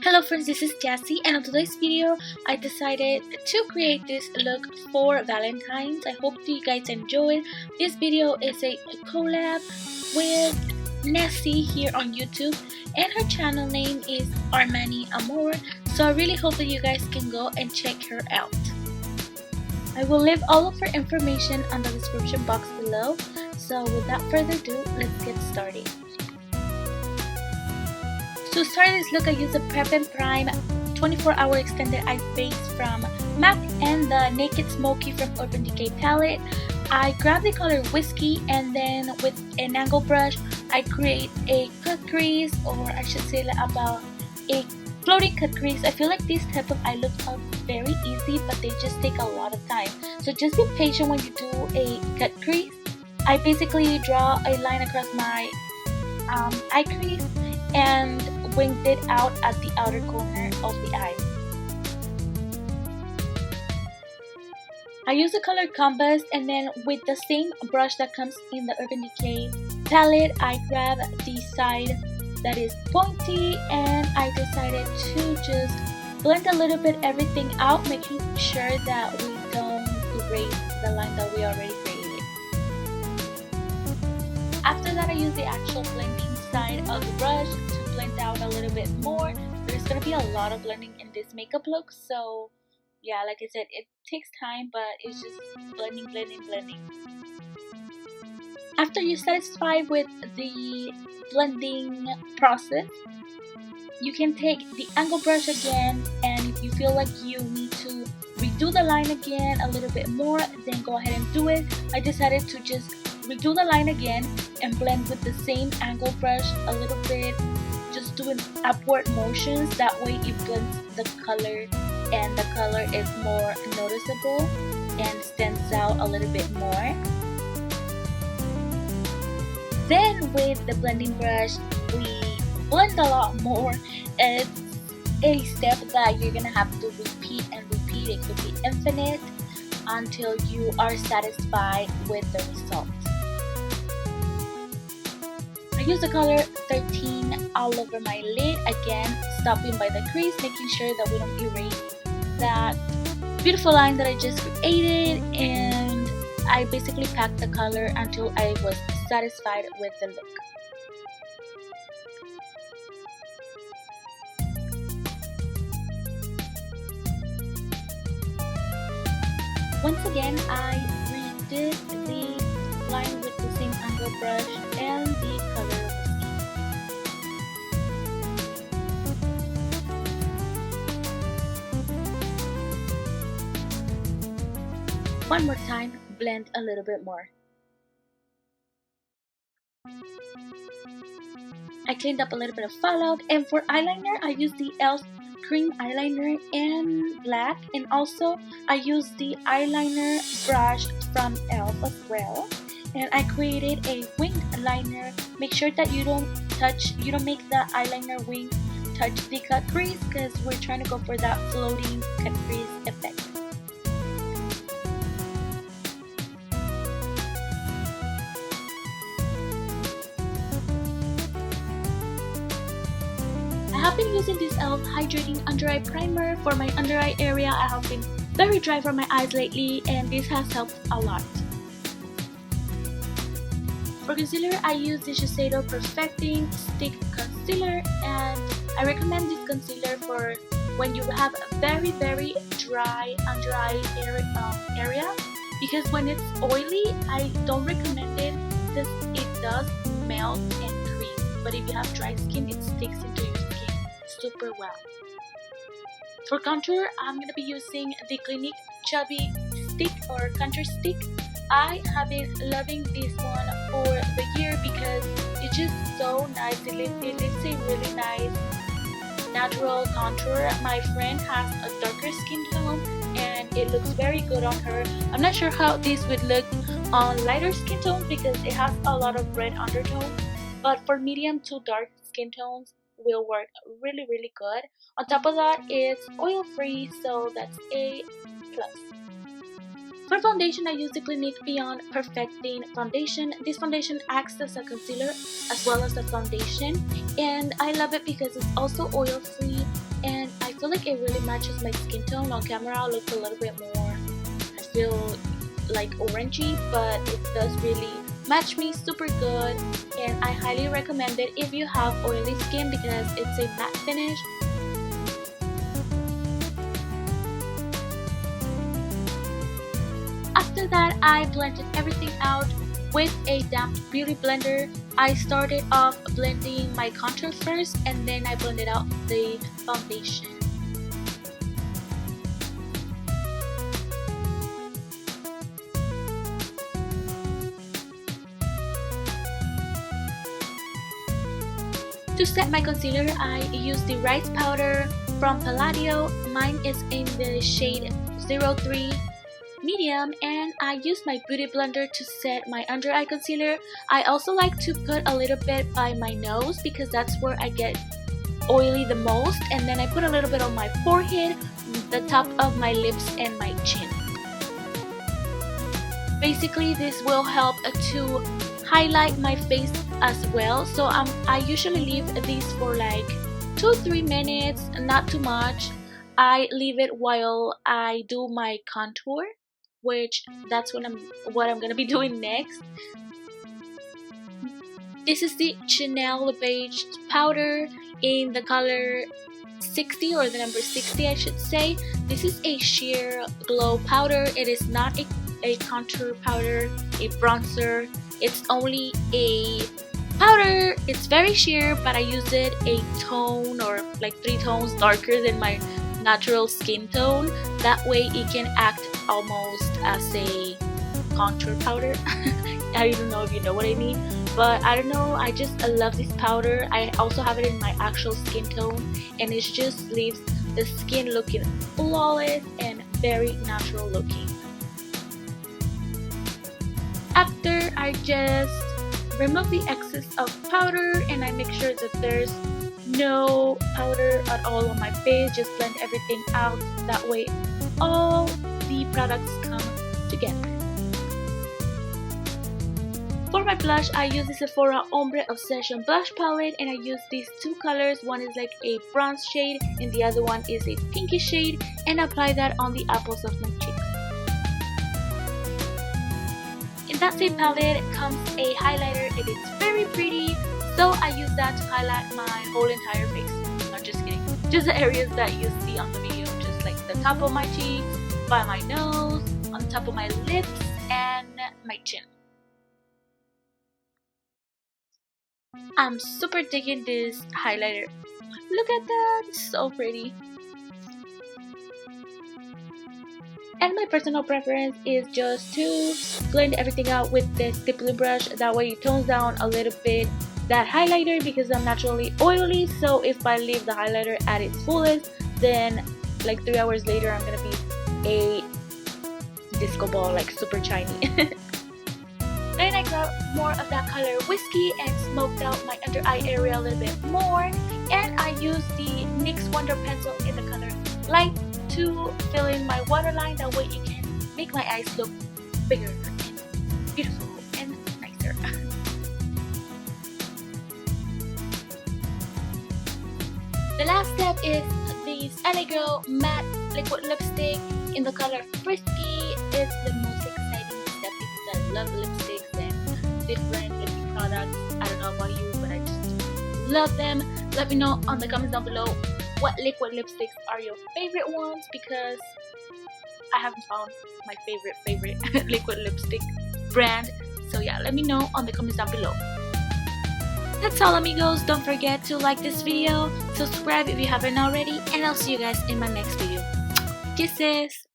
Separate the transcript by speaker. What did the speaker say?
Speaker 1: Hello friends, this is Jassy, and on today's video I decided to create this look for Valentine's. I hope you guys enjoy. This video is a collab with Nessie here on YouTube, and her channel name is Armani Amor, so I really hope that you guys can go and check her out. I will leave all of her information on the description box below, so without further ado, let's get started. To start this look, I use the Prep+Prime 24-hour extended eye base from MAC and the Naked Smoky from Urban Decay palette. I grab the color Whiskey, and then with an angle brush I create a cut crease, or I should say about a floating cut crease. I feel like these type of eye looks are very easy, but they just take a lot of time, so just be patient when you do a cut crease. I basically draw a line across my eye crease and winged it out at the outer corner of the eye. I use the color Compass, and then with the same brush that comes in the Urban Decay palette, I grab the side that is pointy, and I decided to just blend a little bit everything out, making sure that we don't erase the line that we already created. After that, I use the actual blending side of the brush to blend out a little bit more. There's gonna be a lot of blending in this makeup look, so yeah, like I said, it takes time, but it's just blending. After you're satisfied with the blending process, you can take the angle brush again, and if you feel like you need to redo the line again a little bit more, then go ahead and do it. I decided to just redo the line again and blend with the same angle brush a little bit, just doing upward motions. That way it blends the color, and the color is more noticeable and stands out a little bit more. Then with the blending brush, we blend a lot more. It's a step that you're gonna have to repeat and repeat. It could be infinite until you are satisfied with the result. I use the color 13 all over my lid, again stopping by the crease, making sure that we don't erase that beautiful line that I just created, and I basically packed the color until I was satisfied with the look. Once again, I redid the line with the same angle brush and the color Whiskey. One more time, blend a little bit more. I cleaned up a little bit of fallout, and for eyeliner I used the e.l.f. cream eyeliner in black, and also I used the eyeliner brush from e.l.f. as well, and I created a winged liner. Make sure that you don't make the eyeliner wing touch the cut crease, because we're trying to go for that floating cut crease effect. I have been using this e.l.f. Hydrating Under Eye Primer for my under eye area. I have been very dry for my eyes lately, and this has helped a lot. For concealer, I use the Shiseido Perfecting Stick Concealer, and I recommend this concealer for when you have a very dry under eye area, because when it's oily, I don't recommend it because it does melt and crease, but if you have dry skin, it sticks into your skin super well. For contour, I'm going to be using the Clinique Chubby stick or contour stick. I have been loving this one for the year because it's just so nice. It leaves a really nice natural contour. My friend has a darker skin tone and it looks very good on her. I'm not sure how this would look on lighter skin tones because it has a lot of red undertone, but for medium to dark skin tones will work really good. On top of that, it's oil free, so that's a plus. For foundation, I use the Clinique Beyond Perfecting Foundation. This foundation acts as a concealer as well as a foundation, and I love it because it's also oil free, and I feel like it really matches my skin tone. On camera it looks a little bit more, I feel like orangey, but it does really match me super good, and I highly recommend it if you have oily skin because it's a matte finish. After that, I blended everything out with a damp beauty blender. I started off blending my contour first, and then I blended out the foundation. To set my concealer, I use the rice powder from Palladio. Mine is in the shade 03 medium, and I use my beauty blender to set my under eye concealer. I also like to put a little bit by my nose because that's where I get oily the most, and then I put a little bit on my forehead, the top of my lips, and my chin. Basically, this will help to highlight my face as well, so I usually leave these for like 2-3 minutes, not too much. I leave it while I do my contour, which that's what I'm gonna be doing next. This is the Chanel Beige powder in the color 60, or the number 60 I should say. This is a sheer glow powder. It is not a contour powder, a bronzer. It's only a powder. It's very sheer, but I use it a tone or like 3 tones darker than my natural skin tone. That way it can act almost as a contour powder. I don't know if you know what I mean, but I don't know, I just love this powder. I also have it in my actual skin tone, and it just leaves the skin looking flawless and very natural looking. After, I just remove the excess of powder, and I make sure that there's no powder at all on my face. Just blend everything out, that way all the products come together. For my blush, I use the Sephora Ombre Obsession blush palette, and I use these 2 colors. One is like a bronze shade and the other one is a pinkish shade, and apply that on the apples of my cheeks. In that same palette comes a highlighter. It is very pretty, so I use that to highlight my whole entire face. I'm just kidding, just the areas that you see on the video, just like the top of my cheeks, by my nose, on top of my lips, and my chin. I'm super digging this highlighter. Look at that, it's so pretty. And my personal preference is just to blend everything out with the stippling brush. That way it tones down a little bit that highlighter, because I'm naturally oily. So if I leave the highlighter at its fullest, then like 3 hours later I'm gonna be a disco ball, like super shiny. Then I got more of that color Whiskey and smoked out my under eye area a little bit more, and I used the NYX Wonder Pencil in the color Light to fill in my waterline. That way it can make my eyes look bigger and beautiful and nicer. The last step is this LA Girl matte liquid lipstick in the color Frisky. It's the most exciting step because I love lipsticks and different lipstick products. I don't know about you, but I just love them. Let me know on the comments down below what liquid lipsticks are your favorite ones, because I haven't found my favorite liquid lipstick brand. So yeah, let me know on the comments down below. That's all, amigos. Don't forget to like this video, subscribe if you haven't already, and I'll see you guys in my next video. Kisses!